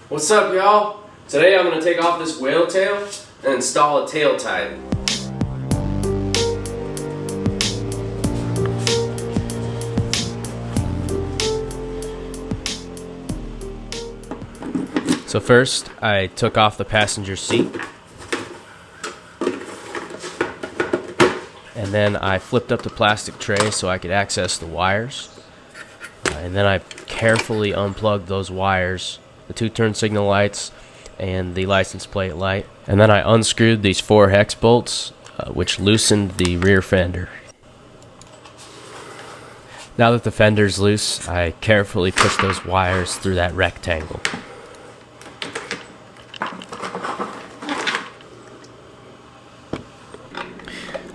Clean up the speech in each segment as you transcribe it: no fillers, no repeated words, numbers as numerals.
What's up, y'all? Today I'm going to take off this whale tail and install a tail tidy. So first, I took off the passenger seat. And then I flipped up the plastic tray so I could access the wires. And then I carefully unplugged those wires, the two turn signal lights and the license plate light. And then I unscrewed these 4 hex bolts, which loosened the rear fender. Now that the fender's loose, I carefully pushed those wires through that rectangle.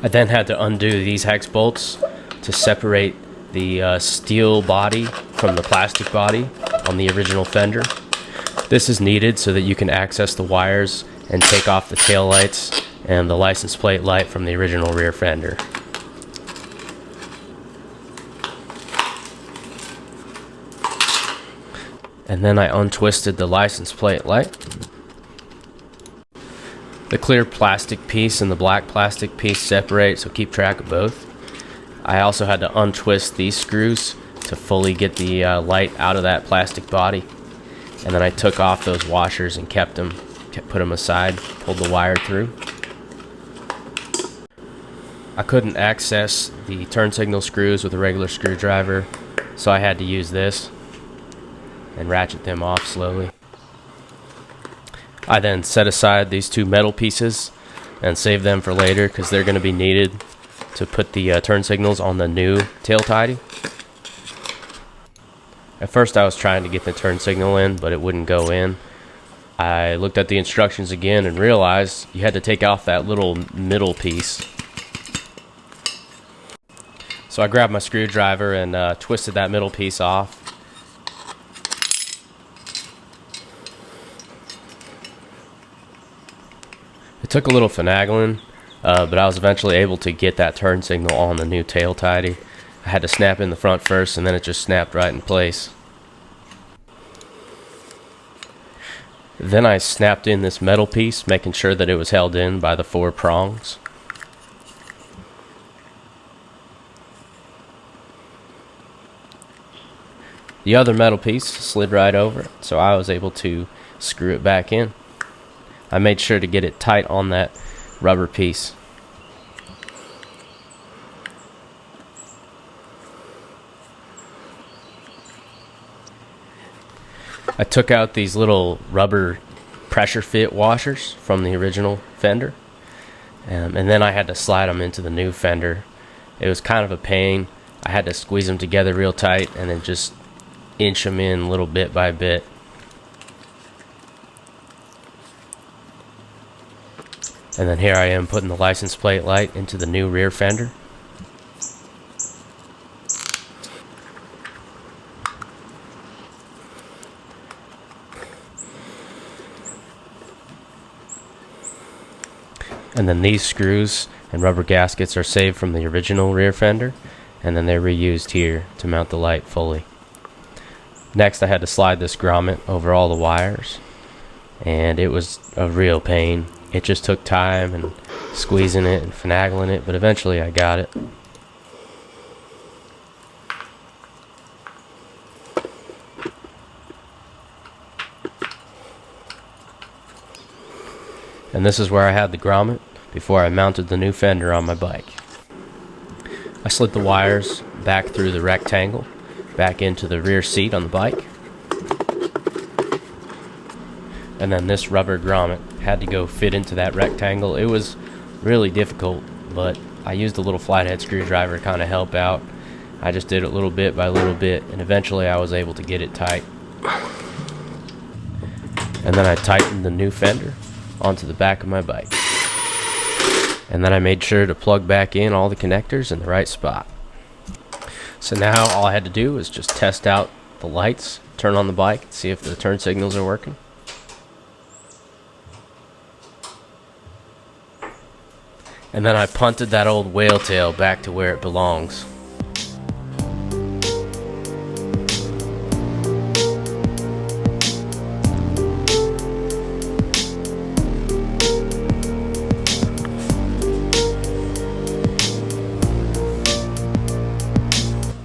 I then had to undo these hex bolts to separate the steel body from the plastic body on the original fender. This is needed so that you can access the wires and take off the tail lights and the license plate light from the original rear fender. And then I untwisted the license plate light. The clear plastic piece and the black plastic piece separate, so keep track of both. I also had to untwist these screws to fully get the light out of that plastic body. And then I took off those washers and put them aside, pulled the wire through. I couldn't access the turn signal screws with a regular screwdriver, so I had to use this and ratchet them off slowly. I then set aside these 2 metal pieces and saved them for later because they're going to be needed to put the turn signals on the new tail tidy. At first I was trying to get the turn signal in, but it wouldn't go in. I looked at the instructions again and realized you had to take off that little middle piece. So I grabbed my screwdriver and twisted that middle piece off. It took a little finagling, but I was eventually able to get that turn signal on the new tail tidy. I had to snap in the front first, and then it just snapped right in place. Then I snapped in this metal piece, making sure that it was held in by the 4 prongs. The other metal piece slid right over it, so I was able to screw it back in. I made sure to get it tight on that rubber piece. I took out these little rubber pressure fit washers from the original fender, and then I had to slide them into the new fender. It was kind of a pain. I had to squeeze them together real tight and then just inch them in little bit by bit. And then here I am putting the license plate light into the new rear fender. And then these screws and rubber gaskets are saved from the original rear fender, and then they're reused here to mount the light fully. Next I had to slide this grommet over all the wires, and it was a real pain. It just took time and squeezing it and finagling it, but eventually I got it. And this is where I had the grommet before I mounted the new fender on my bike. I slid the wires back through the rectangle, back into the rear seat on the bike. And then this rubber grommet had to go fit into that rectangle. It was really difficult, but I used a little flathead screwdriver to kind of help out. I just did it little bit by little bit, and eventually I was able to get it tight. And then I tightened the new fender onto the back of my bike. And then I made sure to plug back in all the connectors in the right spot. So now all I had to do was just test out the lights, turn on the bike, and see if the turn signals are working. And then I punted that old whale tail back to where it belongs.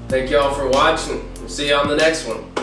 Thank y'all for watching. We'll see you on the next one.